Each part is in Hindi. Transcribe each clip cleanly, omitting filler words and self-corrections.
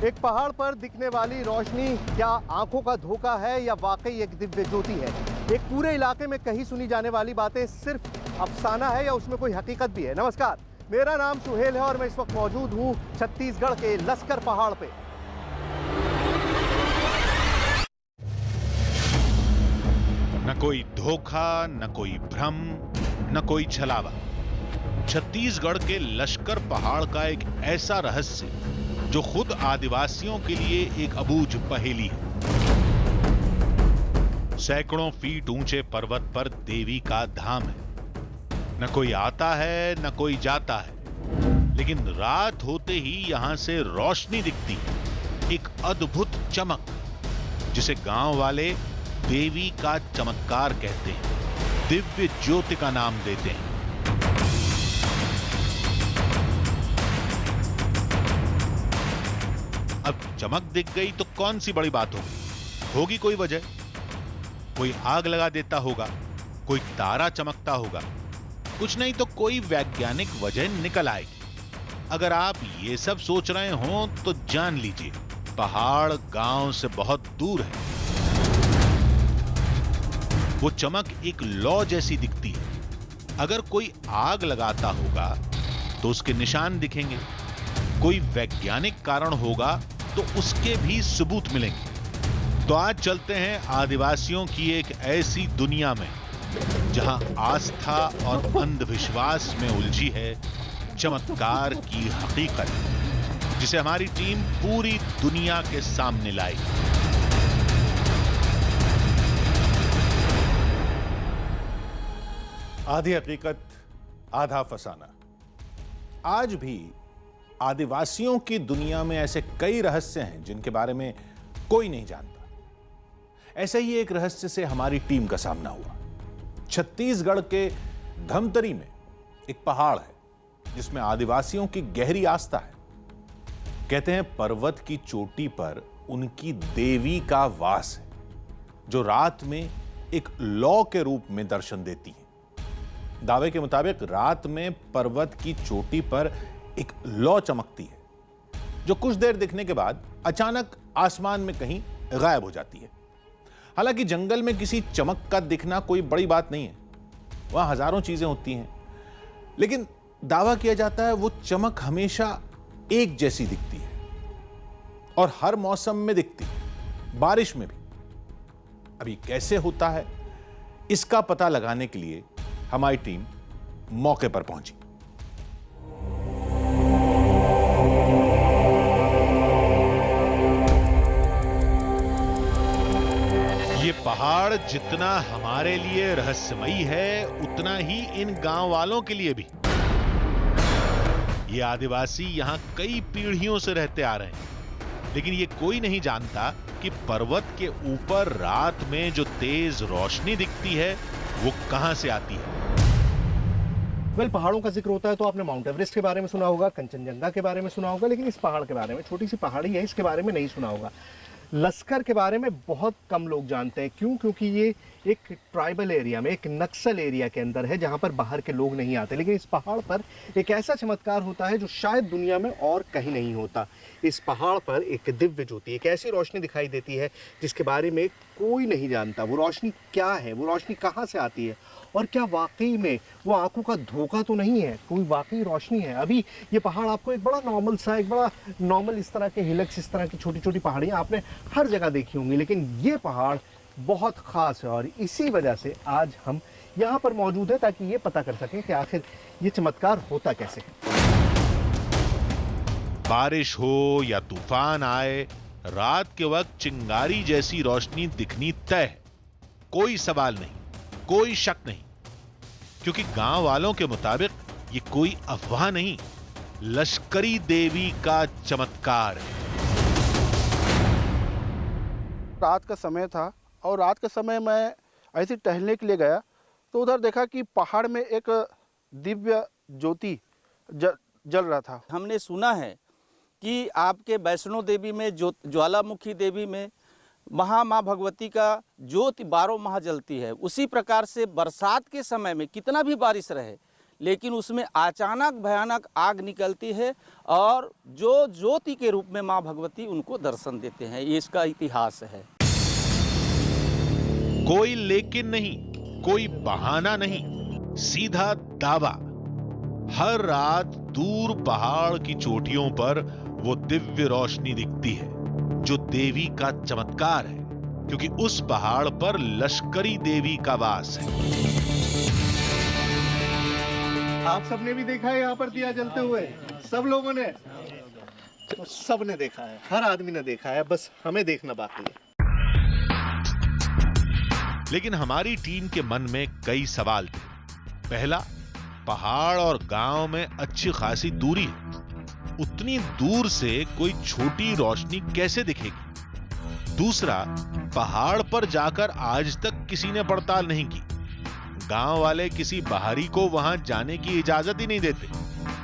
एक पहाड़ पर दिखने वाली रोशनी क्या आंखों का धोखा है या वाकई एक दिव्य ज्योति है? एक पूरे इलाके में कहीं सुनी जाने वाली बातें सिर्फ अफसाना है या उसमें कोई हकीकत भी है? नमस्कार, मेरा नाम सुहेल है और मैं इस वक्त मौजूद हूं छत्तीसगढ़ के लस्कर पहाड़ पे। न कोई धोखा, न कोई भ्रम, न कोई छलावा। छत्तीसगढ़ के लश्कर पहाड़ का एक ऐसा रहस्य जो खुद आदिवासियों के लिए एक अबूझ पहेली है। सैकड़ों फीट ऊंचे पर्वत पर देवी का धाम है। न कोई आता है न कोई जाता है, लेकिन रात होते ही यहां से रोशनी दिखती है, एक अद्भुत चमक, जिसे गांव वाले देवी का चमत्कार कहते हैं, दिव्य ज्योति का नाम देते हैं। अब चमक दिख गई तो कौन सी बड़ी बात होगी कोई वजह, कोई आग लगा देता होगा, कोई तारा चमकता होगा, कुछ नहीं तो कोई वैज्ञानिक वजह निकल आएगी। अगर आप ये सब सोच रहे हो तो जान लीजिए, पहाड़ गांव से बहुत दूर है। वो चमक एक लौ जैसी दिखती है। अगर कोई आग लगाता होगा तो उसके निशान दिखेंगे, कोई वैज्ञानिक कारण होगा तो उसके भी सबूत मिलेंगे। तो आज चलते हैं आदिवासियों की एक ऐसी दुनिया में जहां आस्था और अंधविश्वास में उलझी है चमत्कार की हकीकत, जिसे हमारी टीम पूरी दुनिया के सामने लाई। आधी हकीकत आधा फसाना। आज भी आदिवासियों की दुनिया में ऐसे कई रहस्य हैं जिनके बारे में कोई नहीं जानता। ऐसे ही एक रहस्य से हमारी टीम का सामना हुआ। छत्तीसगढ़ के धमतरी में एक पहाड़ है जिसमें आदिवासियों की गहरी आस्था है। कहते हैं पर्वत की चोटी पर उनकी देवी का वास है, जो रात में एक लौ के रूप में दर्शन देती है। दावे के मुताबिक रात में पर्वत की चोटी पर एक लौ चमकती है, जो कुछ देर दिखने के बाद अचानक आसमान में कहीं गायब हो जाती है। हालांकि जंगल में किसी चमक का दिखना कोई बड़ी बात नहीं है, वहां हजारों चीजें होती हैं, लेकिन दावा किया जाता है वो चमक हमेशा एक जैसी दिखती है और हर मौसम में दिखती है, बारिश में भी। अभी कैसे होता है, इसका पता लगाने के लिए हमारी टीम मौके पर पहुंची। ये पहाड़ जितना हमारे लिए रहस्यमयी है, उतना ही इन गांव वालों के लिए भी। ये आदिवासी यहां कई पीढ़ियों से रहते आ रहे हैं, लेकिन ये कोई नहीं जानता कि पर्वत के ऊपर रात में जो तेज रोशनी दिखती है वो कहां से आती है। पहाड़ों का जिक्र होता है तो आपने माउंट एवरेस्ट के बारे में सुना होगा, कंचनजंगा के बारे में सुना होगा, लेकिन इस पहाड़ के बारे में, छोटी सी पहाड़ी है, इसके बारे में नहीं सुना होगा। लस्कर के बारे में बहुत कम लोग जानते हैं। क्यों? क्योंकि ये एक ट्राइबल एरिया में, एक नक्सल एरिया के अंदर है, जहां पर बाहर के लोग नहीं आते। लेकिन इस पहाड़ पर एक ऐसा चमत्कार होता है जो शायद दुनिया में और कहीं नहीं होता। इस पहाड़ पर एक दिव्य ज्योति, एक ऐसी रोशनी दिखाई देती है जिसके बारे में कोई नहीं जानता। वो रोशनी क्या है, वो रोशनी कहाँ से आती है, और क्या वाकई में वो आंखों का धोखा तो नहीं है, कोई वाकई रोशनी है। अभी ये पहाड़ आपको एक बड़ा नॉर्मल सा, एक बड़ा नॉर्मल इस तरह के हिलक्स, इस तरह की छोटी छोटी पहाड़ियाँ आपने हर जगह देखी होंगी, लेकिन ये पहाड़ बहुत खास है। और इसी वजह से आज हम यहाँ पर मौजूद हैं ताकि ये पता कर सकें कि आखिर ये चमत्कार होता कैसे है। बारिश हो या तूफान आए, रात के वक्त चिंगारी जैसी रोशनी दिखनी तय है। कोई सवाल नहीं, कोई शक नहीं, क्योंकि गांव वालों के मुताबिक ये कोई अफवाह नहीं, लश्करी देवी का चमत्कार है। रात का समय था और रात के समय मैं ऐसे टहलने के लिए गया तो उधर देखा कि पहाड़ में एक दिव्य ज्योति जल रहा था। हमने सुना है कि आपके वैष्णो देवी में, ज्वालामुखी देवी में माँ भगवती का ज्योति 12 माह जलती है। उसी प्रकार से बरसात के समय में कितना भी बारिश रहे, लेकिन उसमें अचानक भयानक आग निकलती है और जो ज्योति के रूप में माँ भगवती उनको दर्शन देते हैं। ये इसका इतिहास है। कोई लेकिन नहीं, कोई बहाना नहीं, सीधा दावा। हर रात दूर पहाड़ की चोटियों पर वो दिव्य रोशनी दिखती है जो देवी का चमत्कार है, क्योंकि उस पहाड़ पर लश्करी देवी का वास है। आप सबने भी देखा है यहाँ पर दिया जलते हुए? सब लोगों ने, तो सबने देखा है, हर आदमी ने देखा है, बस हमें देखना बाकी है। लेकिन हमारी टीम के मन में कई सवाल थे। पहला, पहाड़ और गांव में अच्छी खासी दूरी है, उतनी दूर से कोई छोटी रोशनी कैसे दिखेगी? दूसरा, पहाड़ पर जाकर आज तक किसी ने पड़ताल नहीं की। गांव वाले किसी बाहरी को वहां जाने की इजाजत ही नहीं देते,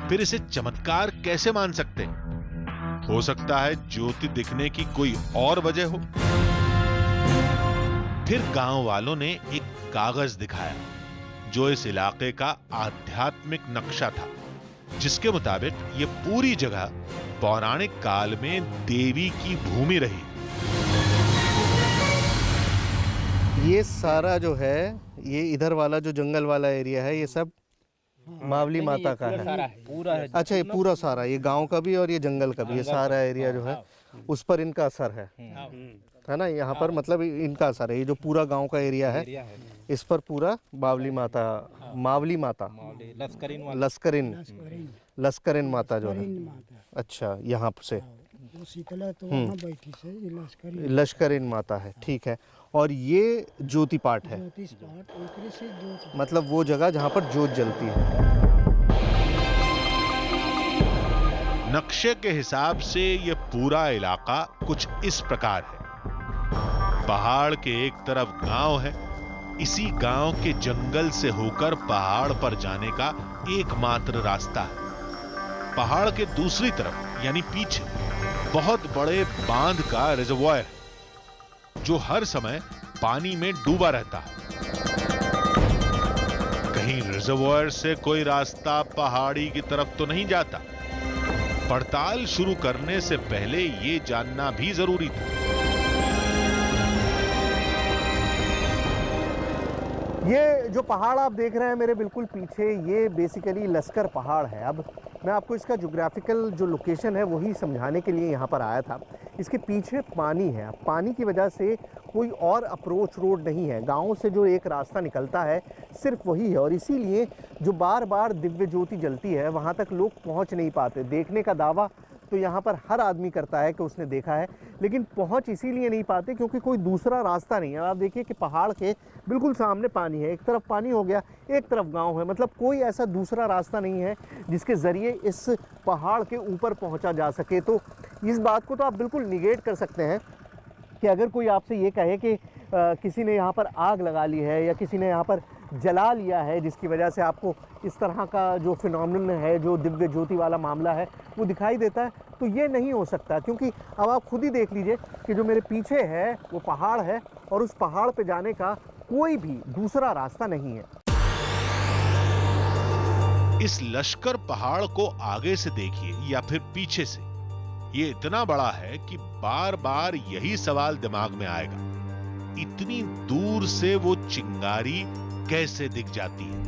फिर इसे चमत्कार कैसे मान सकते हैं? हो सकता है ज्योति दिखने की कोई और वजह हो। फिर गांव वालों ने एक कागज दिखाया जो इस इलाके का आध्यात्मिक नक्शा था, जिसके मुताबिक ये पूरी जगह पौराणिक काल में देवी की भूमि रही। ये सारा जो है, ये इधर वाला जो जंगल वाला एरिया है, ये सब मावली माता का है। पूरा है। अच्छा, ये पूरा सारा, ये गांव का भी और ये जंगल का भी, ये सारा एरिया जो है उस पर इनका असर है ना? यहाँ पर मतलब इनका असर है। ये जो पूरा गांव का एरिया है इस पर पूरा मावली माता लश्करिन माता जो है। अच्छा, यहाँ से शीतला तो वहाँ बैठी से ये लश्करिन माता है, ठीक है। और ये ज्योति पाठ है, ज्योतिष पाठ एकरे से ज्योति, मतलब वो जगह जहाँ पर ज्योत जलती है। नक्शे के हिसाब से यह पूरा इलाका कुछ इस प्रकार है। पहाड़ के एक तरफ गांव है, इसी गांव के जंगल से होकर पहाड़ पर जाने का एकमात्र रास्ता है। पहाड़ के दूसरी तरफ यानी पीछे बहुत बड़े बांध का रिजर्वायर है जो हर समय पानी में डूबा रहता है। कहीं रिजर्वायर से कोई रास्ता पहाड़ी की तरफ तो नहीं जाता? पड़ताल शुरू करने से पहले यह जानना भी जरूरी था। ये जो पहाड़ आप देख रहे हैं मेरे बिल्कुल पीछे, ये बेसिकली लश्कर पहाड़ है। अब मैं आपको इसका ज्योग्राफिकल जो लोकेशन है वही समझाने के लिए यहाँ पर आया था। इसके पीछे पानी है, पानी की वजह से कोई और अप्रोच रोड नहीं है। गांव से जो एक रास्ता निकलता है सिर्फ वही है, और इसीलिए जो बार बार दिव्य ज्योति जलती है वहाँ तक लोग पहुँच नहीं पाते। देखने का दावा तो यहाँ पर हर आदमी करता है कि उसने देखा है, लेकिन पहुँच इसीलिए नहीं पाते क्योंकि कोई दूसरा रास्ता नहीं है। आप देखिए कि पहाड़ के बिल्कुल सामने पानी है, एक तरफ पानी हो गया, एक तरफ गांव है, मतलब कोई ऐसा दूसरा रास्ता नहीं है जिसके ज़रिए इस पहाड़ के ऊपर पहुँचा जा सके। तो इस बात को तो आप बिल्कुल निगेट कर सकते हैं कि अगर कोई आपसे ये कहे कि किसी ने यहाँ पर आग लगा ली है या किसी ने यहाँ पर जला लिया है जिसकी वजह से आपको इस तरह का जो फिनोमिनन है, जो दिव्य ज्योति वाला मामला है वो दिखाई देता है, तो ये नहीं हो सकता। क्योंकि अब आप खुद ही देख लीजिए कि जो मेरे पीछे है वो पहाड़ है और उस पहाड़ पे जाने का कोई भी दूसरा रास्ता नहीं है। इस लश्कर पहाड़ को आगे से देखिए या फिर पीछे से, ये इतना बड़ा है कि बार बार यही सवाल दिमाग में आएगा, इतनी दूर से वो चिंगारी कैसे दिख जाती है?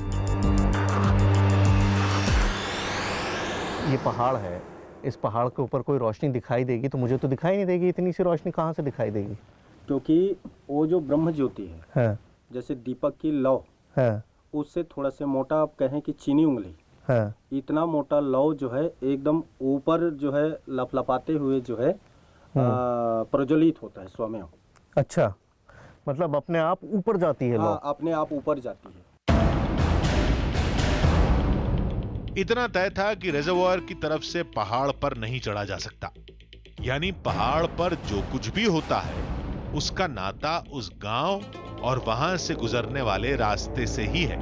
ये पहाड़ है, इस पहाड़ के ऊपर कोई रोशनी दिखाई देगी तो मुझे तो दिखाई नहीं देगी। इतनी सी रोशनी कहाँ से दिखाई देगी? क्योंकि वो जो ब्रह्म ज्योति है, हाँ, जैसे दीपक की लौ, हाँ, उससे थोड़ा से मोटा आप कहें कि चीनी उंगली, हाँ, इतना मोटा लौ जो है एकदम ऊपर जो है लपलपाते हुए जो है प्रज्वलित होता है स्वयं। अच्छा, मतलब अपने आप ऊपर जाती है। हाँ, अपने आप ऊपर जाती है। इतना तय था कि रिजर्वायर की तरफ से पहाड़ पर नहीं चढ़ा जा सकता, यानी पहाड़ पर जो कुछ भी होता है उसका नाता उस गांव और वहां से गुजरने वाले रास्ते से ही है।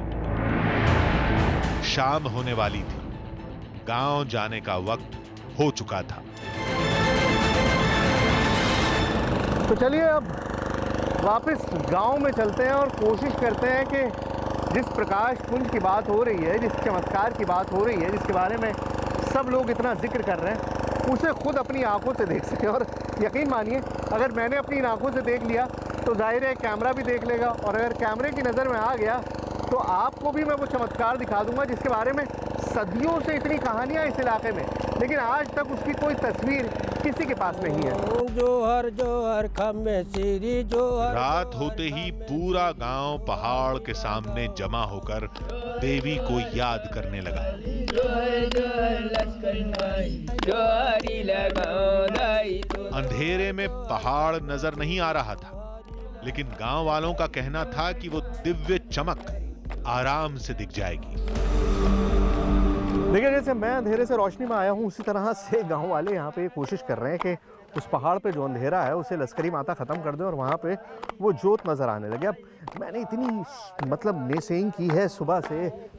शाम होने वाली थी, गांव जाने का वक्त हो चुका था। तो चलिए अब वापस गांव में चलते हैं और कोशिश करते हैं कि जिस प्रकाश पुंज की बात हो रही है, जिस चमत्कार की बात हो रही है, जिसके बारे में सब लोग इतना जिक्र कर रहे हैं, उसे खुद अपनी आंखों से देख सके। और यकीन मानिए, अगर मैंने अपनी इन आंखों से देख लिया तो जाहिर है कैमरा भी देख लेगा, और अगर कैमरे की नज़र में आ गया तो आपको भी मैं वो चमत्कार दिखा दूंगा जिसके बारे में सदियों से इतनी कहानियां इस इलाके में, लेकिन आज तक उसकी कोई तस्वीर किसी के पास नहीं है। जोहर खम्बे सीरी जोहर। रात होते ही पूरा गांव पहाड़ के सामने जमा होकर देवी को याद करने लगा। अंधेरे में पहाड़ नजर नहीं आ रहा था, लेकिन गांव वालों का कहना था कि वो दिव्य चमक आराम से दिख जाएगी। देखिए, जैसे मैं अंधेरे से रोशनी में आया हूँ, उसी तरह से गांव वाले यहाँ पे कोशिश कर रहे हैं कि उस पहाड़ पे जो अंधेरा है उसे लश्करी माता ख़त्म कर दे और वहाँ पे वो जोत नज़र आने लगे। अब मैंने इतनी नेसेइंग की है सुबह से,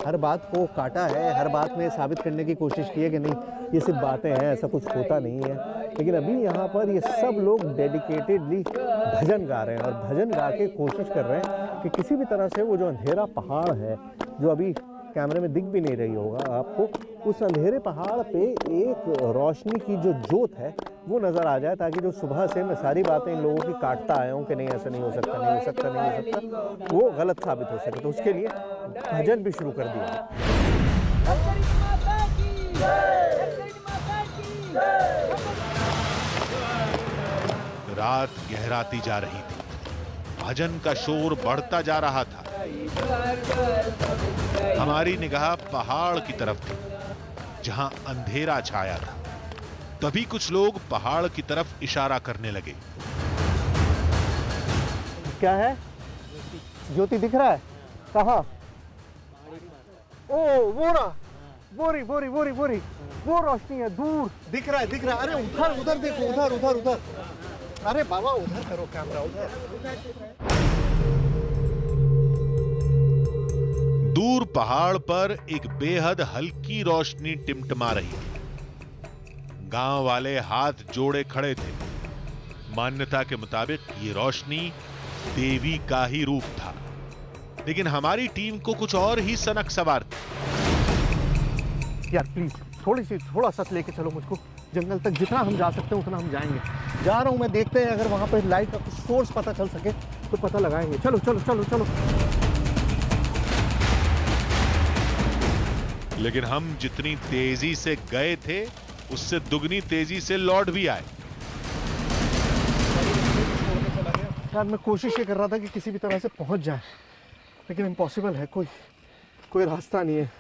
हर बात को काटा है, हर बात में साबित करने की कोशिश की है कि नहीं ये सिर्फ बातें हैं, ऐसा कुछ होता नहीं है, लेकिन अभी यहाँ पर ये सब लोग डेडिकेटेडली भजन गा रहे हैं और भजन गा के कोशिश कर रहे हैं कि किसी भी तरह से वो जो अंधेरा पहाड़ है, जो अभी कैमरे में दिख भी नहीं रही होगा आपको, उस अंधेरे पहाड़ पे एक रोशनी की जो जोत है वो नज़र आ जाए, ताकि जो सुबह से मैं सारी बातें इन लोगों की काटता आया हूँ कि नहीं ऐसा नहीं हो सकता, नहीं हो सकता, नहीं हो सकता, वो गलत साबित हो सके। तो उसके लिए भजन भी शुरू कर दिया। रात गहराती जा रही थी, भजन का शोर बढ़ता जा रहा था। हमारी निगाह पहाड़ की तरफ थी जहां अंधेरा छाया था। तभी कुछ लोग पहाड़ की तरफ इशारा करने लगे। क्या है? ज्योति दिख रहा है? कहाँ? ओ वो ना, बोरी बोरी बोरी बोरी, वो रोशनी है, दूर दिख रहा है, दिख रहा है। अरे उधर उधर देखो, उधर उधर उधर, अरे बाबा उधर करो कैमरा, उधर। दूर पहाड़ पर एक बेहद हल्की रोशनी टिमटिमा रही थी। गांव वाले हाथ जोड़े खड़े थे। मान्यता के मुताबिक ये रोशनी देवी का ही रूप था, लेकिन हमारी टीम को कुछ और ही सनक सवार थी। यार प्लीज थोड़ा सा लेके चलो मुझको जंगल तक, जितना हम जा सकते हैं उतना हम जाएंगे। जा रहा हूं मैं, देखते हैं अगर वहां पर लाइट का कुछ सोर्स पता चल सके तो पता लगाएंगे। चलो चलो चलो चलो। लेकिन हम जितनी तेजी से गए थे उससे दुगनी तेजी से लौट भी आए। यार मैं कोशिश ये कर रहा था कि किसी भी तरह से पहुंच जाए, लेकिन इम्पॉसिबल है, कोई रास्ता नहीं है।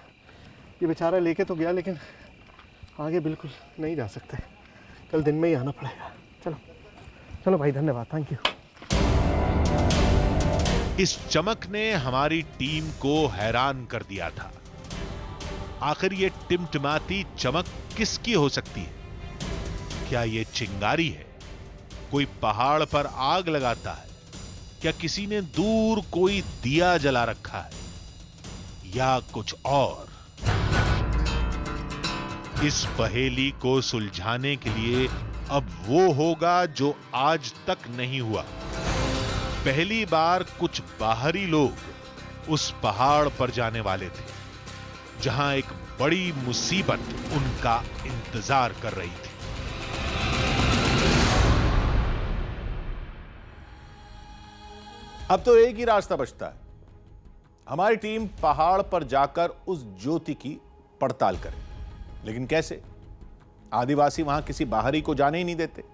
ये बेचारा लेके तो गया, लेकिन आगे बिल्कुल नहीं जा सकते, कल दिन में ही आना पड़ेगा। चलो चलो भाई, धन्यवाद, थैंक यू। इस चमक ने हमारी टीम को हैरान कर दिया था। आखिर ये टिमटिमाती चमक किसकी हो सकती है? क्या ये चिंगारी है? कोई पहाड़ पर आग लगाता है? क्या किसी ने दूर कोई दिया जला रखा है, या कुछ और? इस पहेली को सुलझाने के लिए अब वो होगा जो आज तक नहीं हुआ। पहली बार कुछ बाहरी लोग उस पहाड़ पर जाने वाले थे जहां एक बड़ी मुसीबत उनका इंतजार कर रही थी। अब तो एक ही रास्ता बचता है, हमारी टीम पहाड़ पर जाकर उस ज्योति की पड़ताल करे। लेकिन कैसे? आदिवासी वहां किसी बाहरी को जाने ही नहीं देते।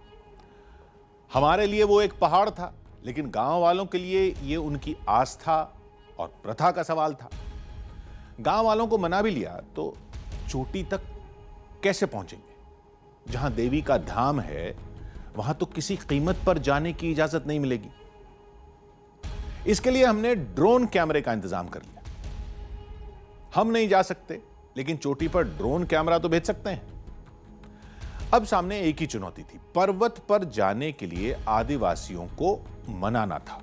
हमारे लिए वो एक पहाड़ था, लेकिन गांव वालों के लिए ये उनकी आस्था और प्रथा का सवाल था। गांव वालों को मना भी लिया तो चोटी तक कैसे पहुंचेंगे? जहां देवी का धाम है वहां तो किसी कीमत पर जाने की इजाजत नहीं मिलेगी। इसके लिए हमने ड्रोन कैमरे का इंतजाम कर लिया। हम नहीं जा सकते, लेकिन चोटी पर ड्रोन कैमरा तो भेज सकते हैं। अब सामने एक ही चुनौती थी, पर्वत पर जाने के लिए आदिवासियों को मनाना था।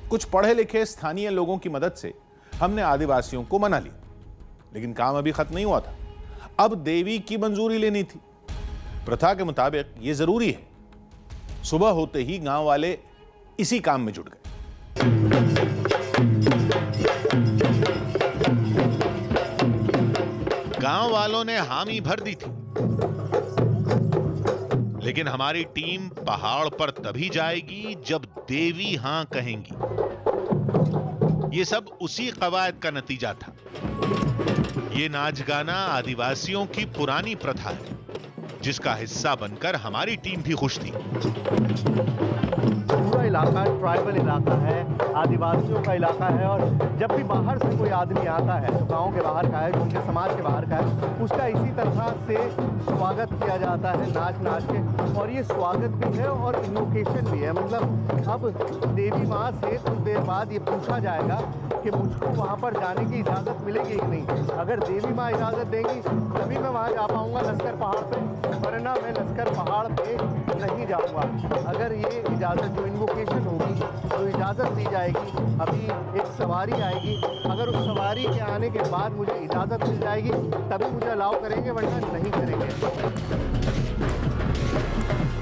कुछ पढ़े लिखे स्थानीय लोगों की मदद से हमने आदिवासियों को मना लिया, लेकिन काम अभी खत्म नहीं हुआ था। अब देवी की मंजूरी लेनी थी। प्रथा के मुताबिक यह जरूरी है। सुबह होते ही गांव वाले इसी काम में जुट गए। गांव वालों ने हामी भर दी थी, लेकिन हमारी टीम पहाड़ पर तभी जाएगी जब देवी हां कहेंगी। ये सब उसी कवायद का नतीजा था। ये नाच गाना आदिवासियों की पुरानी प्रथा है, जिसका हिस्सा बनकर हमारी टीम भी खुश थी। पूरा इलाका ट्राइबल इलाका है, आदिवासियों का इलाका है, और जब भी बाहर से कोई आदमी आता है जो गांव के बाहर का है, जो उनके समाज के बाहर का है, उसका इसी तरह से स्वागत किया जाता है नाच नाच के। और ये स्वागत भी है और इन्वोकेशन भी है। मतलब अब देवी माँ से कुछ देर बाद ये पूछा जाएगा कि मुझको वहाँ पर जाने की इजाज़त मिलेगी कि नहीं। अगर देवी माँ इजाज़त देंगी तभी मैं वहाँ जा पाऊँगा लश्कर पहाड़ पे, वरना मैं लश्कर पहाड़ पे नहीं जाऊँगा। अगर ये इजाज़त जो इन्वोकेशन होगी, जो इजाज़त दी जाएगी, अभी एक सवारी आएगी, अगर उस सवारी के आने के बाद मुझे इजाज़त मिल जाएगी तभी मुझे अलाउ करेंगे, वरना नहीं करेंगे।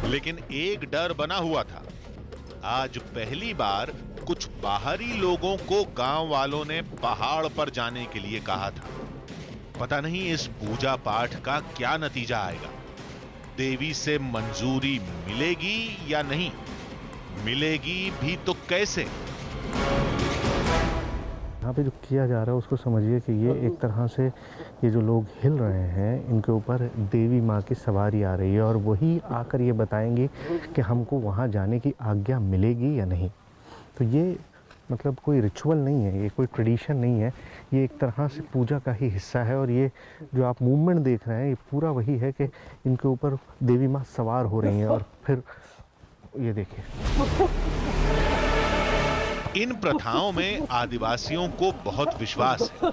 लेकिन एक डर बना हुआ था। आज पहली बार कुछ बाहरी लोगों को गांव वालों ने पहाड़ पर जाने के लिए कहा था। पता नहीं इस पूजा पाठ का क्या नतीजा आएगा। देवी से मंजूरी मिलेगी या नहीं, मिलेगी भी तो कैसे। यहाँ पे जो किया जा रहा है उसको समझिए कि ये एक तरह से ये जो लोग हिल रहे हैं, इनके ऊपर देवी माँ की सवारी आ रही है, और वही आकर ये बताएंगे कि हमको वहाँ जाने की आज्ञा मिलेगी या नहीं। तो ये मतलब कोई रिचुअल नहीं है, ये कोई ट्रेडिशन नहीं है, ये एक तरह से पूजा का ही हिस्सा है। और ये जो आप मूवमेंट देख रहे हैं, ये पूरा वही है कि इनके ऊपर देवी माँ सवार हो रही हैं। और फिर ये देखिए, इन प्रथाओं में आदिवासियों को बहुत विश्वास है।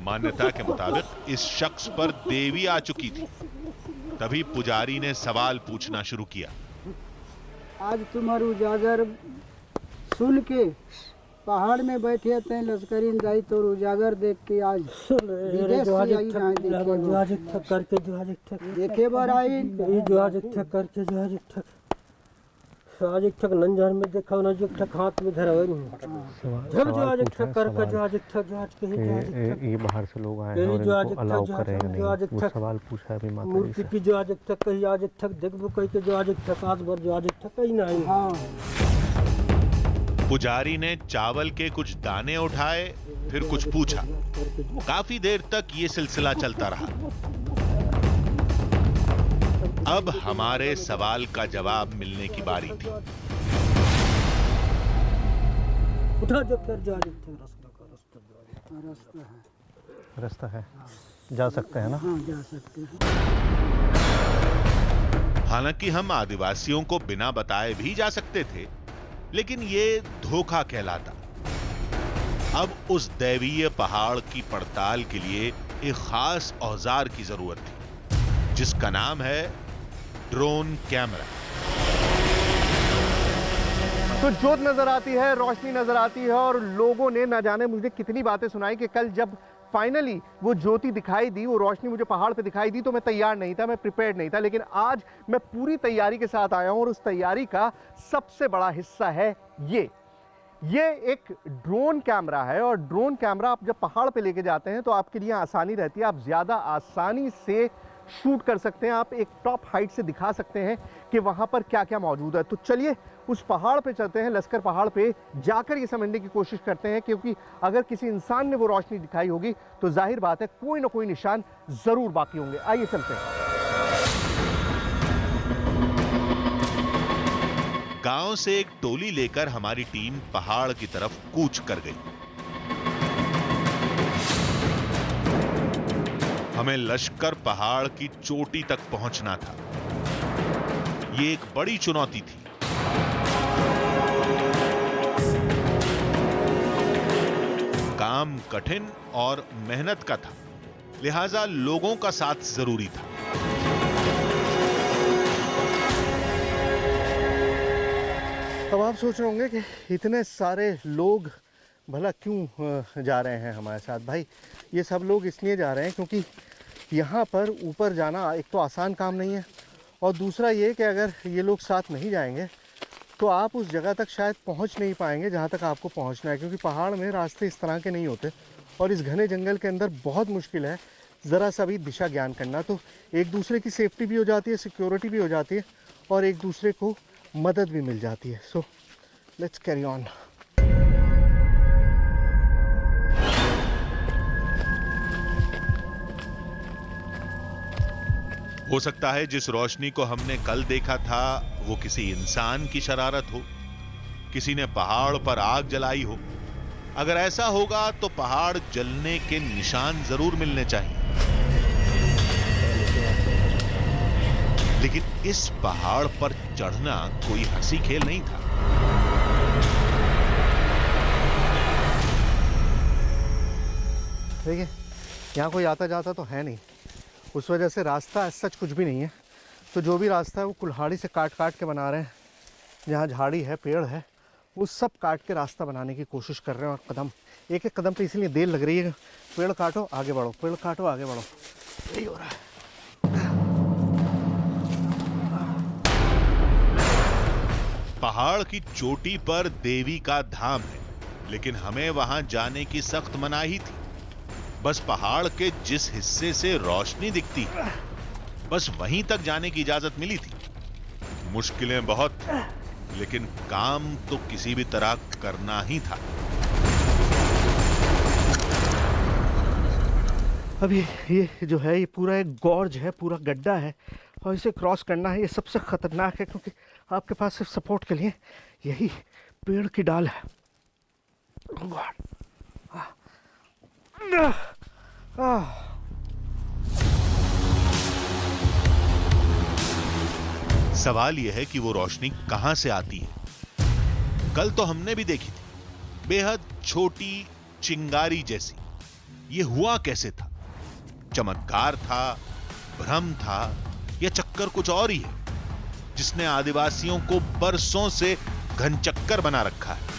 मान्यता के मुताबिक इस शख्स पर देवी आ चुकी थी। तभी पुजारी ने सवाल पूछना शुरू किया। आज तुम्हारा उजागर सुन के पहाड़ में बैठे थे लश्करी दाई तो उजागर देख के आज विदेश से आई हैं देखे बार आई आज एक ठक नंजर में देखा ना, जो ठक हाथ में धरा हुआ जब जो आज एक ठक कर जो आज एक ठक जो आज कहीं ये बाहर से लोग आए हैं और इनको अलाउ करेंगे नहीं। वो सवाल पूछा है अभी माता जी मूर्ति से। की जो आज एक ठक कहीं आज एक ठक देखबो कहीं के जो आज एक ठक आज बार जो आज एक ठक कहीं नहीं। हाँ पुजारी ने चावल के कुछ दाने उठाए, फिर कुछ पूछा। काफी देर तक ये सिलसिला चलता रहा। अब हमारे सवाल का जवाब मिलने की बारी थी। उठा जो फिर जो आज एक ठक रास्ता है, जा सकते हैं ना। हाँ जा सकते हैं। हालांकि हम आदिवासियों को बिना बताए भी जा सकते थे, लेकिन ये धोखा कहलाता। अब उस दैवीय पहाड़ की पड़ताल के लिए एक खास औजार की जरूरत थी, जिसका नाम है ड्रोन कैमरा। तो जोत नजर आती है, रोशनी नजर आती है, और लोगों ने ना जाने मुझे कितनी बातें सुनाई कि कल जब फाइनली वो ज्योति दिखाई दी, वो रोशनी मुझे पहाड़ पे दिखाई दी, तो मैं तैयार नहीं था, मैं प्रिपेयर्ड नहीं था। लेकिन आज मैं पूरी तैयारी के साथ आया हूं, और उस तैयारी का सबसे बड़ा हिस्सा है ये एक ड्रोन कैमरा है। और ड्रोन कैमरा आप जब पहाड़ पे लेके जाते हैं तो आपके लिए आसानी रहती है, आप ज़्यादा आसानी से शूट कर सकते हैं, आप एक टॉप हाइट से दिखा सकते हैं कि वहाँ पर क्या क्या मौजूद है। तो चलिए उस पहाड़ पे चलते हैं, लश्कर पहाड़ पे जाकर ये समझने की कोशिश करते हैं, क्योंकि अगर किसी इंसान ने वो रोशनी दिखाई होगी तो जाहिर बात है कोई ना कोई निशान ज़रूर बाकी होंगे। आइए चलते हैं। गांव से एक टोली लेकर हमारी टीम पहाड़ की तरफ कूच कर गई। हमें लश्कर पहाड़ की चोटी तक पहुंचना था। ये एक बड़ी चुनौती थी। काम कठिन और मेहनत का था, लिहाजा लोगों का साथ जरूरी था। अब आप सोच रहे होंगे कि इतने सारे लोग भला क्यों जा रहे हैं हमारे साथ। भाई ये सब लोग इसलिए जा रहे हैं क्योंकि यहाँ पर ऊपर जाना एक तो आसान काम नहीं है, और दूसरा ये कि अगर ये लोग साथ नहीं जाएंगे तो आप उस जगह तक शायद पहुँच नहीं पाएंगे जहाँ तक आपको पहुँचना है, क्योंकि पहाड़ में रास्ते इस तरह के नहीं होते, और इस घने जंगल के अंदर बहुत मुश्किल है ज़रा सा भी दिशा ज्ञान करना, तो एक दूसरे की सेफ्टी भी हो जाती है, सिक्योरिटी भी हो जाती है और एक दूसरे को मदद भी मिल जाती है। So let's carry on. हो सकता है जिस रोशनी को हमने कल देखा था वो किसी इंसान की शरारत हो, किसी ने पहाड़ पर आग जलाई हो। अगर ऐसा होगा तो पहाड़ जलने के निशान जरूर मिलने चाहिए, लेकिन इस पहाड़ पर चढ़ना कोई हंसी खेल नहीं था। देखिए यहाँ कोई आता जाता तो है नहीं, उस वजह से रास्ता सच कुछ भी नहीं है। तो जो भी रास्ता है वो कुल्हाड़ी से काट काट के बना रहे हैं। जहाँ झाड़ी है, पेड़ है, वो सब काट के रास्ता बनाने की कोशिश कर रहे हैं। और कदम एक एक कदम पे इसीलिए देर लग रही है। पेड़ काटो आगे बढ़ो, पेड़ काटो आगे बढ़ो, यही हो रहा है। पहाड़ की चोटी पर देवी का धाम है, लेकिन हमें वहां जाने की सख्त मनाही थी। बस पहाड़ के जिस हिस्से से रोशनी दिखती है, बस वहीं तक जाने की इजाजत मिली थी। मुश्किलें बहुत थी, लेकिन काम तो किसी भी तरह करना ही था। अभी ये जो है ये पूरा एक गॉर्ज है, पूरा गड्ढा है और इसे क्रॉस करना है। ये सबसे खतरनाक है क्योंकि आपके पास सिर्फ सपोर्ट के लिए यही पेड़ की डाल है। Oh God. सवाल यह है कि वो रोशनी कहां से आती है। कल तो हमने भी देखी थी, बेहद छोटी चिंगारी जैसी। ये हुआ कैसे था? चमत्कार था, भ्रम था, या चक्कर कुछ और ही है जिसने आदिवासियों को बरसों से घनचक्कर बना रखा है?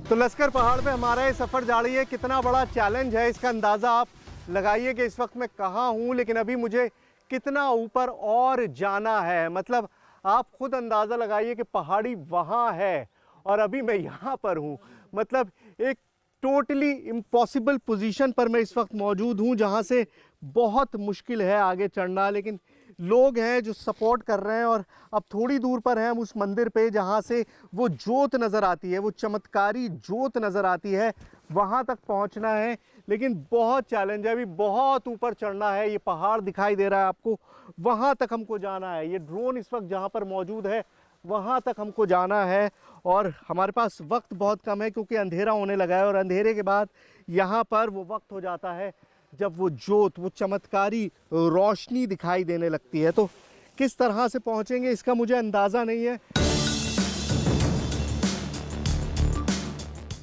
तो लश्कर पहाड़ पे हमारा ये सफ़र जारी है। कितना बड़ा चैलेंज है इसका अंदाज़ा आप लगाइए कि इस वक्त मैं कहाँ हूँ, लेकिन अभी मुझे कितना ऊपर और जाना है। मतलब आप खुद अंदाज़ा लगाइए कि पहाड़ी वहाँ है और अभी मैं यहाँ पर हूँ। मतलब एक टोटली इम्पॉसिबल पोजीशन पर मैं इस वक्त मौजूद हूँ, जहाँ से बहुत मुश्किल है आगे चढ़ना। लेकिन लोग हैं जो सपोर्ट कर रहे हैं और अब थोड़ी दूर पर हैं हम उस मंदिर पे जहाँ से वो जोत नज़र आती है, वो चमत्कारी जोत नज़र आती है। वहाँ तक पहुँचना है, लेकिन बहुत चैलेंज है। अभी बहुत ऊपर चढ़ना है। ये पहाड़ दिखाई दे रहा है आपको, वहाँ तक हमको जाना है। ये ड्रोन इस वक्त जहाँ पर मौजूद है वहाँ तक हमको जाना है और हमारे पास वक्त बहुत कम है क्योंकि अंधेरा होने लगा है। और अंधेरे के बाद यहाँ पर वो वक्त हो जाता है जब वो जोत, वो चमत्कारी रोशनी दिखाई देने लगती है। तो किस तरह से पहुँचेंगे इसका मुझे अंदाज़ा नहीं है।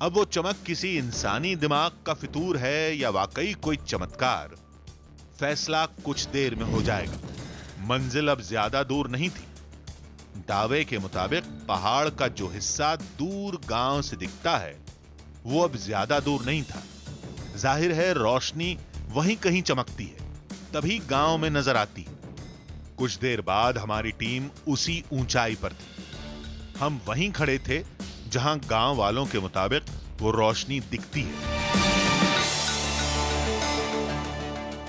अब वो चमक किसी इंसानी दिमाग का फितूर है या वाकई कोई चमत्कार, फैसला कुछ देर में हो जाएगा। मंजिल अब ज्यादा दूर नहीं थी। दावे के मुताबिक पहाड़ का जो हिस्सा दूर गांव से दिखता है वो अब ज्यादा दूर नहीं था। जाहिर है रोशनी वहीं कहीं चमकती है, तभी गांव में नजर आती है। कुछ देर बाद हमारी टीम उसी ऊंचाई पर थी। हम वहीं खड़े थे जहां गांव वालों के मुताबिक वो रोशनी दिखती है।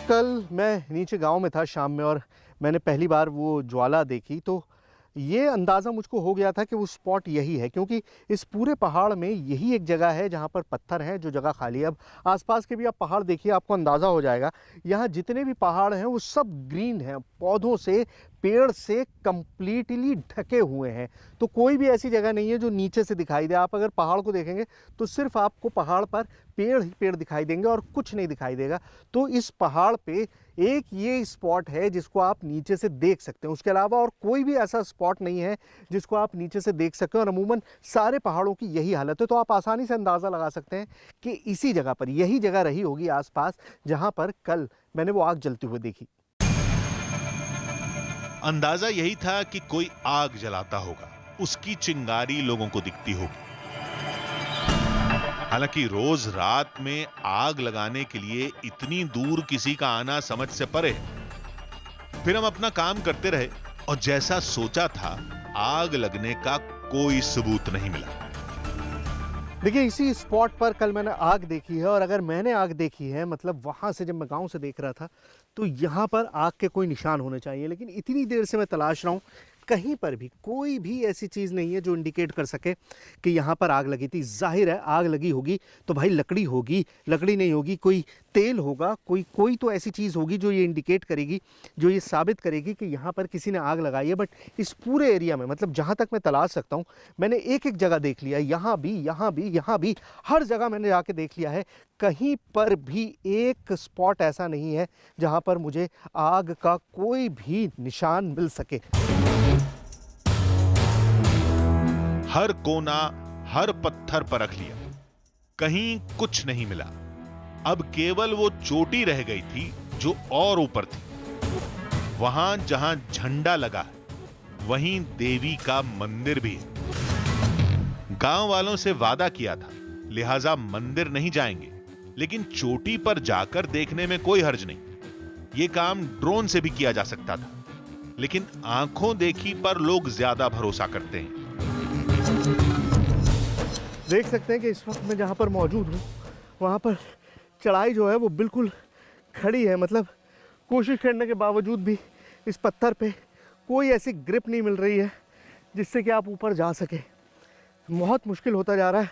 कल मैं नीचे गांव में था शाम में और मैंने पहली बार वो ज्वाला देखी, तो ये अंदाज़ा मुझको हो गया था कि वो स्पॉट यही है, क्योंकि इस पूरे पहाड़ में यही एक जगह है जहाँ पर पत्थर हैं, जो जगह खाली है। अब आसपास के भी आप पहाड़ देखिए, आपको अंदाज़ा हो जाएगा। यहाँ जितने भी पहाड़ हैं वो सब ग्रीन हैं, पौधों से, पेड़ से कंप्लीटली ढके हुए हैं। तो कोई भी ऐसी जगह नहीं है जो नीचे से दिखाई दे। आप अगर पहाड़ को देखेंगे तो सिर्फ आपको पहाड़ पर पेड़ ही पेड़ दिखाई देंगे और कुछ नहीं दिखाई देगा। तो इस पहाड़ पे एक ये स्पॉट है जिसको आप नीचे से देख सकते हैं। उसके अलावा और कोई भी ऐसा स्पॉट नहीं है जिसको आप नीचे से देख सकते हैं। और अमूमन सारे पहाड़ों की यही हालत है। तो आप आसानी से अंदाज़ा लगा सकते हैं कि इसी जगह पर, यही जगह रही होगी आसपास जहाँ पर कल मैंने वो आग जलती हुई देखी। अंदाजा यही था कि कोई आग जलाता होगा, उसकी चिंगारी लोगों को दिखती होगी। हालांकि रोज रात में आग लगाने के लिए इतनी दूर किसी का आना समझ से परे है। फिर हम अपना काम करते रहे और जैसा सोचा था आग लगने का कोई सबूत नहीं मिला। देखिए इसी स्पॉट पर कल मैंने आग देखी है, और अगर मैंने आग देखी है मतलब वहाँ से जब मैं गांव से देख रहा था तो यहाँ पर आग के कोई निशान होने चाहिए, लेकिन इतनी देर से मैं तलाश रहा हूँ, कहीं पर भी कोई भी ऐसी चीज़ नहीं है जो इंडिकेट कर सके कि यहाँ पर आग लगी थी। जाहिर है आग लगी होगी तो भाई लकड़ी होगी, लकड़ी नहीं होगी कोई तेल होगा, कोई तो ऐसी चीज़ होगी जो ये इंडिकेट करेगी, जो ये साबित करेगी कि यहाँ पर किसी ने आग लगाई है। बट इस पूरे एरिया में मतलब जहाँ तक मैं तलाश सकता हूँ, मैंने एक एक जगह देख लिया, यहाँ भी यहाँ भी यहाँ भी, हर जगह मैंने जाके देख लिया है, कहीं पर भी एक स्पॉट ऐसा नहीं है जहाँ पर मुझे आग का कोई भी निशान मिल सके। हर कोना, हर पत्थर परख लिया, कहीं कुछ नहीं मिला। अब केवल वो चोटी रह गई थी जो और ऊपर थी। वहां जहां झंडा लगा है वहीं देवी का मंदिर भी है। गांव वालों से वादा किया था, लिहाजा मंदिर नहीं जाएंगे, लेकिन चोटी पर जाकर देखने में कोई हर्ज नहीं। यह काम ड्रोन से भी किया जा सकता था, लेकिन आंखों देखी पर लोग ज्यादा भरोसा करते हैं। देख सकते हैं कि इस वक्त मैं जहाँ पर मौजूद हूँ वहाँ पर चढ़ाई जो है वो बिल्कुल खड़ी है, मतलब कोशिश करने के बावजूद भी इस पत्थर पे कोई ऐसी ग्रिप नहीं मिल रही है जिससे कि आप ऊपर जा सके। बहुत मुश्किल होता जा रहा है,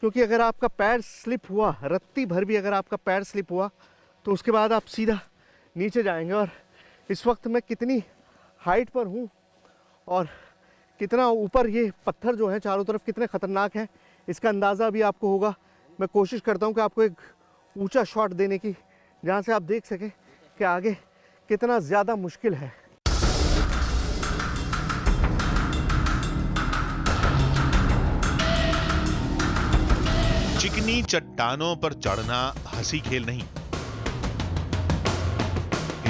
क्योंकि अगर आपका पैर स्लिप हुआ, रत्ती भर भी अगर आपका पैर स्लिप हुआ तो उसके बाद आप सीधा नीचे जाएंगे। और इस वक्त मैं कितनी हाइट पर हूँ और कितना ऊपर ये पत्थर जो हैं चारों तरफ कितने ख़तरनाक हैं, इसका अंदाज़ा भी आपको होगा। मैं कोशिश करता हूँ कि आपको एक ऊंचा शॉट देने की, जहाँ से आप देख सकें कि आगे कितना ज़्यादा मुश्किल है। चिकनी चट्टानों पर चढ़ना हंसी खेल नहीं।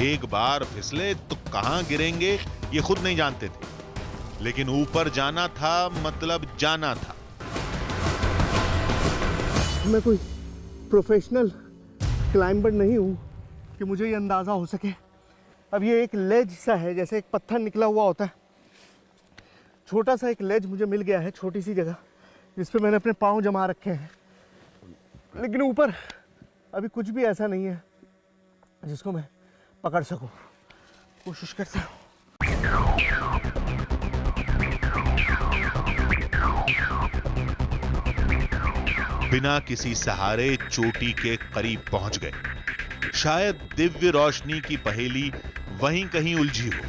एक बार फिसले तो कहां गिरेंगे ये खुद नहीं जानते थे, लेकिन ऊपर जाना था मतलब जाना था। मैं कोई प्रोफेशनल क्लाइंबर नहीं हूँ कि मुझे ये अंदाज़ा हो सके। अब ये एक लेज सा है, जैसे एक पत्थर निकला हुआ होता है, छोटा सा एक लेज मुझे मिल गया है, छोटी सी जगह जिस पे मैंने अपने पाँव जमा रखे हैं, लेकिन ऊपर अभी कुछ भी ऐसा नहीं है जिसको मैं पकड़ सकूं। कोशिश करता हूँ। बिना किसी सहारे चोटी के करीब पहुंच गए। शायद दिव्य रोशनी की पहेली वहीं कहीं उलझी हो।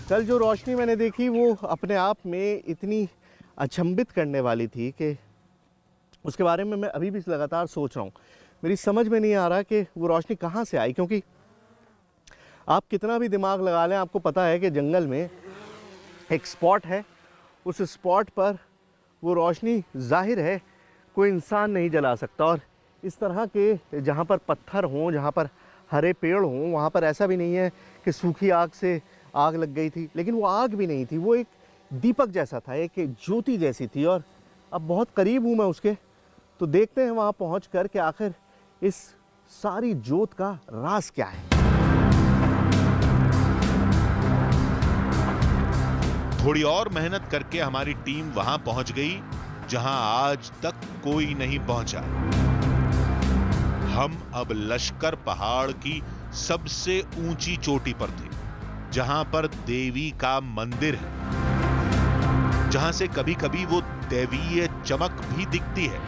कल जो रोशनी मैंने देखी वो अपने आप में इतनी अचंभित करने वाली थी कि उसके बारे में मैं अभी भी लगातार सोच रहा हूँ। मेरी समझ में नहीं आ रहा कि वो रोशनी कहाँ से आई, क्योंकि आप कितना भी दिमाग लगा लें आपको पता है कि जंगल में एक स्पॉट है, उस स्पॉट पर वो रोशनी जाहिर है कोई इंसान नहीं जला सकता। और इस तरह के जहाँ पर पत्थर हों, जहाँ पर हरे पेड़ हों, वहाँ पर ऐसा भी नहीं है कि सूखी आग से आग लग गई थी, लेकिन वो आग भी नहीं थी, वो एक दीपक जैसा था, एक ज्योति जैसी थी। और अब बहुत करीब हूँ मैं उसके, तो देखते हैं वहाँ पहुँच कर के आखिर इस सारी ज्योत का राज क्या है। थोड़ी और मेहनत करके हमारी टीम वहां पहुंच गई जहां आज तक कोई नहीं पहुंचा। हम अब लश्कर पहाड़ की सबसे ऊंची चोटी पर थे, जहां पर देवी का मंदिर है, जहां से कभी कभी वो दैवीय चमक भी दिखती है।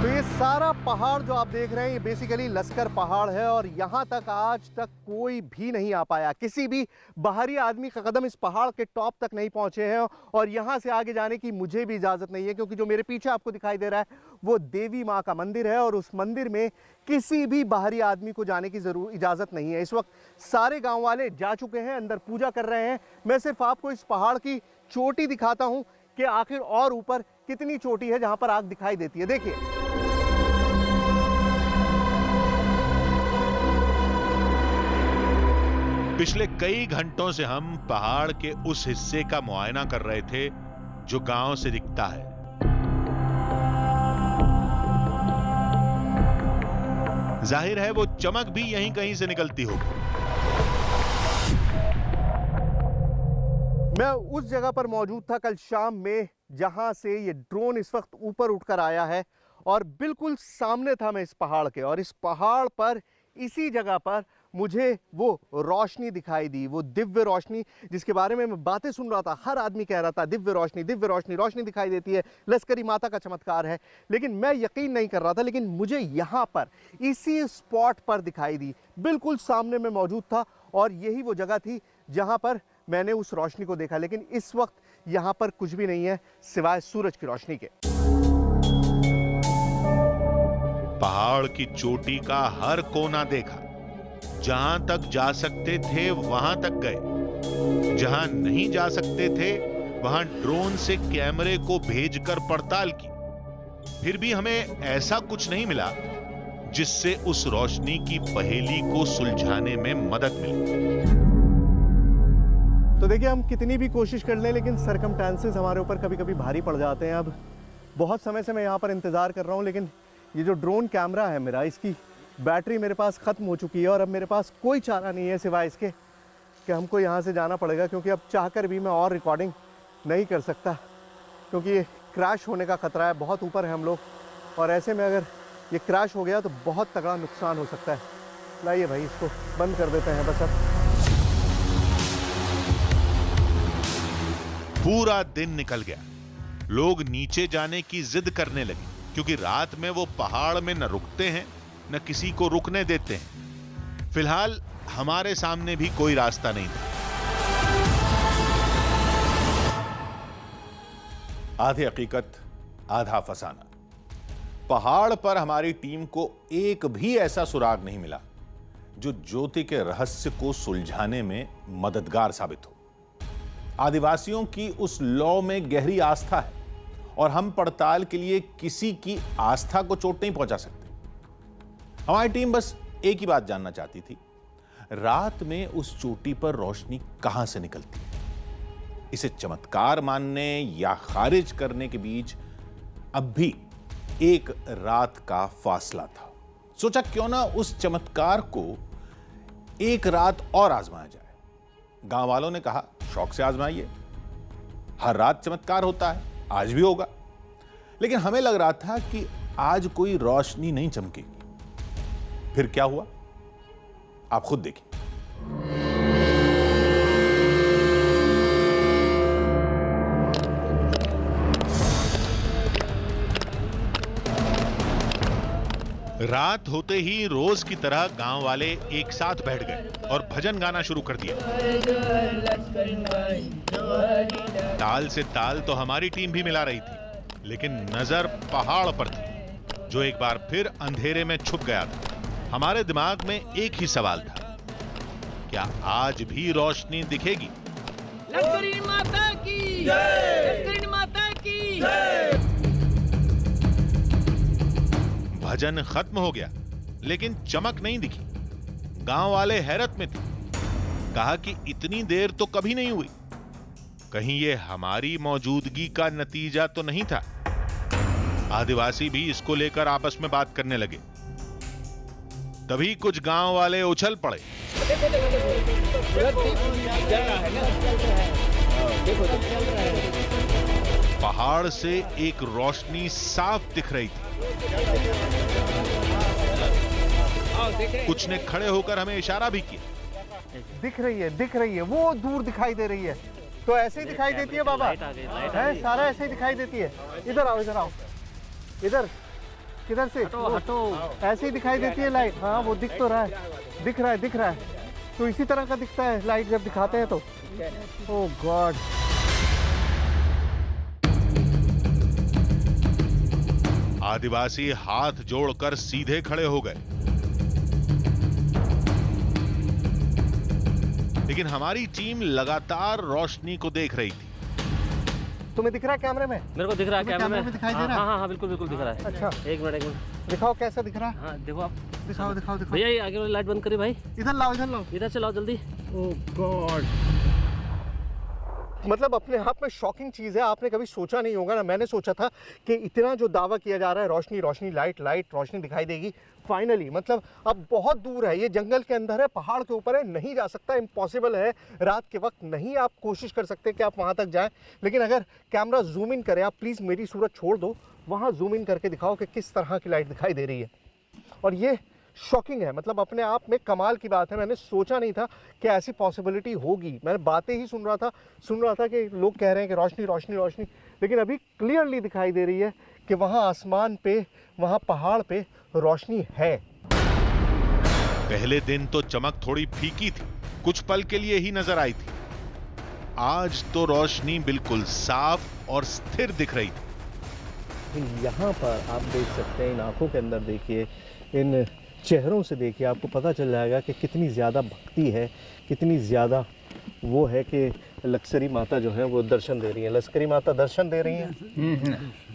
तो ये सारा पहाड़ जो आप देख रहे हैं ये बेसिकली लश्कर पहाड़ है, और यहाँ तक आज तक कोई भी नहीं आ पाया। किसी भी बाहरी आदमी का कदम इस पहाड़ के टॉप तक नहीं पहुँचे हैं, और यहाँ से आगे जाने की मुझे भी इजाज़त नहीं है, क्योंकि जो मेरे पीछे आपको दिखाई दे रहा है वो देवी माँ का मंदिर है, और उस मंदिर में किसी भी बाहरी आदमी को जाने की इजाज़त नहीं है। इस वक्त सारे गाँव वाले जा चुके हैं, अंदर पूजा कर रहे हैं। मैं सिर्फ आपको इस पहाड़ की चोटी दिखाता हूँ कि आखिर और ऊपर कितनी चोटी है जहाँ पर आग दिखाई देती है। देखिए पिछले कई घंटों से हम पहाड़ के उस हिस्से का मुआयना कर रहे थे जो गांव से दिखता है। जाहिर है वो चमक भी यहीं कहीं से निकलती होगी। मैं उस जगह पर मौजूद था कल शाम में जहां से ये ड्रोन इस वक्त ऊपर उठकर आया है और बिल्कुल सामने था मैं इस पहाड़ के, और इस पहाड़ पर इसी जगह पर मुझे वो रोशनी दिखाई दी, वो दिव्य रोशनी जिसके बारे में मैं बातें सुन रहा था। हर आदमी कह रहा था दिव्य रोशनी, दिव्य रोशनी, रोशनी दिखाई देती है, लश्करी माता का चमत्कार है, लेकिन मैं यकीन नहीं कर रहा था। लेकिन मुझे यहाँ पर इसी स्पॉट पर दिखाई दी, बिल्कुल सामने में मौजूद था और यही वो जगह थी जहाँ पर मैंने उस रोशनी को देखा। लेकिन इस वक्त यहाँ पर कुछ भी नहीं है सिवाय सूरज की रोशनी के। पहाड़ की चोटी का हर कोना देखा, जहां तक जा सकते थे वहां तक गए, जहां नहीं जा सकते थे वहां ड्रोन से कैमरे को भेजकर पड़ताल की, फिर भी हमें ऐसा कुछ नहीं मिला जिससे उस रोशनी की पहेली को सुलझाने में मदद मिले। तो देखिए, हम कितनी भी कोशिश कर लें लेकिन सरकमस्टेंसेस हमारे ऊपर कभी कभी भारी पड़ जाते हैं। अब बहुत समय से मैं यहाँ पर इंतज़ार कर रहा हूँ, लेकिन ये जो ड्रोन कैमरा है मेरा, इसकी बैटरी मेरे पास ख़त्म हो चुकी है और अब मेरे पास कोई चारा नहीं है सिवाय इसके कि हमको यहाँ से जाना पड़ेगा, क्योंकि अब चाहकर भी मैं और रिकॉर्डिंग नहीं कर सकता, क्योंकि ये क्रैश होने का ख़तरा है। बहुत ऊपर है हम लोग और ऐसे में अगर ये क्रैश हो गया तो बहुत तगड़ा नुकसान हो सकता है। लाइए भाई, इसको बंद कर देते हैं बस अब। पूरा दिन निकल गया, लोग नीचे जाने की जिद करने लगे, क्योंकि रात में वो पहाड़ में न रुकते हैं न किसी को रुकने देते हैं। फिलहाल हमारे सामने भी कोई रास्ता नहीं था। आधी हकीकत आधा फसाना। पहाड़ पर हमारी टीम को एक भी ऐसा सुराग नहीं मिला जो ज्योति के रहस्य को सुलझाने में मददगार साबित हो। आदिवासियों की उस लौ में गहरी आस्था है और हम पड़ताल के लिए किसी की आस्था को चोट नहीं पहुंचा सकते। हमारी टीम बस एक ही बात जानना चाहती थी, रात में उस चोटी पर रोशनी कहां से निकलती है। इसे चमत्कार मानने या खारिज करने के बीच अब भी एक रात का फासला था। सोचा क्यों ना उस चमत्कार को एक रात और आजमाया जाए। गांव वालों ने कहा शौक से आजमाइए, हर रात चमत्कार होता है, आज भी होगा। लेकिन हमें लग रहा था कि आज कोई रोशनी नहीं चमकेगी। फिर क्या हुआ आप खुद देखिए। रात होते ही रोज की तरह गांव वाले एक साथ बैठ गए और भजन गाना शुरू कर दिया। ताल से ताल तो हमारी टीम भी मिला रही थी, लेकिन नजर पहाड़ पर थी जो एक बार फिर अंधेरे में छुप गया था। हमारे दिमाग में एक ही सवाल था, क्या आज भी रोशनी दिखेगी? लश्करी माता की जय! लश्करी माता की जय! भजन खत्म हो गया, लेकिन चमक नहीं दिखी। गांव वाले हैरत में थे, कहा कि इतनी देर तो कभी नहीं हुई, कहीं ये हमारी मौजूदगी का नतीजा तो नहीं था। आदिवासी भी इसको लेकर आपस में बात करने लगे। तभी कुछ गांव वाले उछल पड़े। पहाड़ से एक रोशनी साफ दिख रही थी। कुछ ने खड़े होकर हमें इशारा भी किया। दिख रही है, वो दूर दिखाई दे रही है। तो ऐसे ही दिखाई देती है बाबा, है सारा ऐसे ही दिखाई देती है। इधर आओ, इधर किधर से? हटो। ऐसे ही दिखाई देती है लाइट। हाँ, वो दिख तो रहा है, दिख रहा है। तो इसी तरह का दिखता है लाइट जब दिखाते हैं तो। ओह गॉड। आदिवासी हाथ जोड़कर सीधे खड़े हो गए, लेकिन हमारी टीम लगातार रोशनी को देख रही थी। तुम्हें दिख रहा है कैमरे में? मेरे को दिख रहा है कैमरे में दिखाई दे रहा है? हाँ बिल्कुल दिख रहा है। अच्छा, एक मिनट दिखाओ कैसा दिख रहा है। हाँ देखो आप, दिखाओ भैया ये आगे वाली लाइट बंद करिए भाई। इधर लाओ इधर से लाओ जल्दी। ओह गॉड। मतलब अपने आप में शॉकिंग चीज़ है। आपने कभी सोचा नहीं होगा ना, मैंने सोचा था कि इतना जो दावा किया जा रहा है रोशनी रोशनी लाइट लाइट रोशनी दिखाई देगी, फाइनली मतलब अब बहुत दूर है, ये जंगल के अंदर है, पहाड़ के ऊपर है, नहीं जा सकता, इम्पॉसिबल है। रात के वक्त नहीं आप कोशिश कर सकते कि आप वहाँ तक जाएं। लेकिन अगर कैमरा जूम इन करे, आप प्लीज़ मेरी सूरत छोड़ दो, वहाँ जूम इन करके दिखाओ कि किस तरह की लाइट दिखाई दे रही है। और ये शॉकिंग है, मतलब अपने आप में कमाल की बात है। मैंने सोचा नहीं था कि ऐसी पॉसिबिलिटी होगी। मैंने बातें ही सुन रहा था कि लोग कह रहे हैं कि रोशनी रोशनी रोशनी, लेकिन अभी क्लियरली दिखाई दे रही है कि वहाँ आसमान पे, वहाँ पहाड़ पे रोशनी है। पहले दिन तो चमक थोड़ी फीकी थी, कुछ पल के लिए ही नजर आई थी। आज तो रोशनी बिल्कुल साफ और स्थिर दिख रही थी। यहाँ पर आप देख सकते हैं, इन आंखों के अंदर देखिए, इन चेहरों से देखिए, आपको पता चल जाएगा कि कितनी ज़्यादा भक्ति है, कितनी ज़्यादा वो है कि लक्सरी माता जो है वो दर्शन दे रही है। लश्करी माता दर्शन दे रही हैं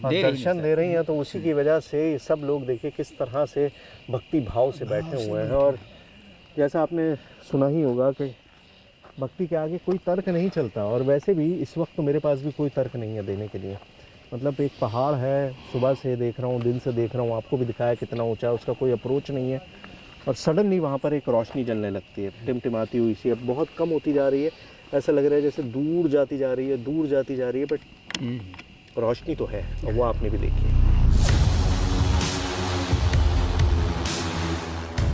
और दर्शन दे रही हैं, तो उसी की वजह से सब लोग देखिए किस तरह से भक्ति भाव से बैठे हुए हैं। और जैसा आपने सुना ही होगा कि भक्ति के आगे कोई तर्क नहीं चलता, और वैसे भी इस वक्त तो मेरे पास भी कोई तर्क नहीं है देने के लिए। मतलब एक पहाड़ है, सुबह से देख रहा हूँ, दिन से देख रहा हूँ, आपको भी दिखाया कितना ऊंचा है, उसका कोई अप्रोच नहीं है, और सडनली वहाँ पर एक रोशनी जलने लगती है, टिमटिमाती हुई सी। अब बहुत कम होती जा रही है, ऐसा लग रहा है जैसे दूर जाती जा रही है, दूर जाती जा रही है, बट रोशनी तो है, और वो आपने भी देखी है।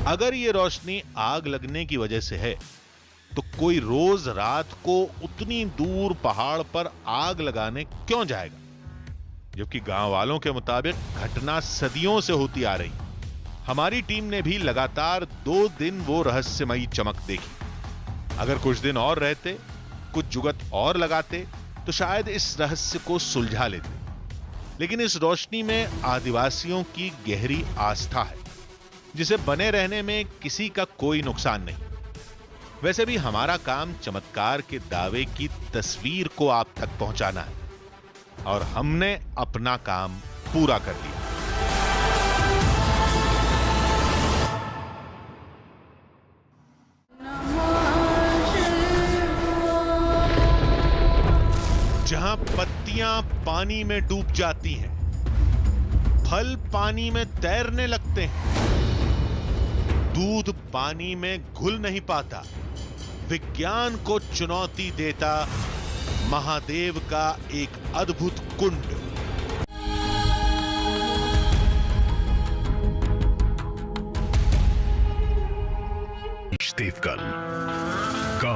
अगर ये रोशनी आग लगने की वजह से है, तो कोई रोज रात को उतनी दूर पहाड़ पर आग लगाने क्यों जाएगा, जबकि गांव वालों के मुताबिक घटना सदियों से होती आ रही। हमारी टीम ने भी लगातार 2 दिन वो रहस्यमयी चमक देखी। अगर कुछ दिन और रहते, कुछ जुगत और लगाते, तो शायद इस रहस्य को सुलझा लेते। लेकिन इस रोशनी में आदिवासियों की गहरी आस्था है, जिसे बने रहने में किसी का कोई नुकसान नहीं। वैसे भी हमारा काम चमत्कार के दावे की तस्वीर को आप तक पहुंचाना है, और हमने अपना काम पूरा कर लिया। जहां पत्तियां पानी में डूब जाती हैं, फल पानी में तैरने लगते हैं, दूध पानी में घुल नहीं पाता, विज्ञान को चुनौती देता महादेव का एक अद्भुत कुंड। देवगन।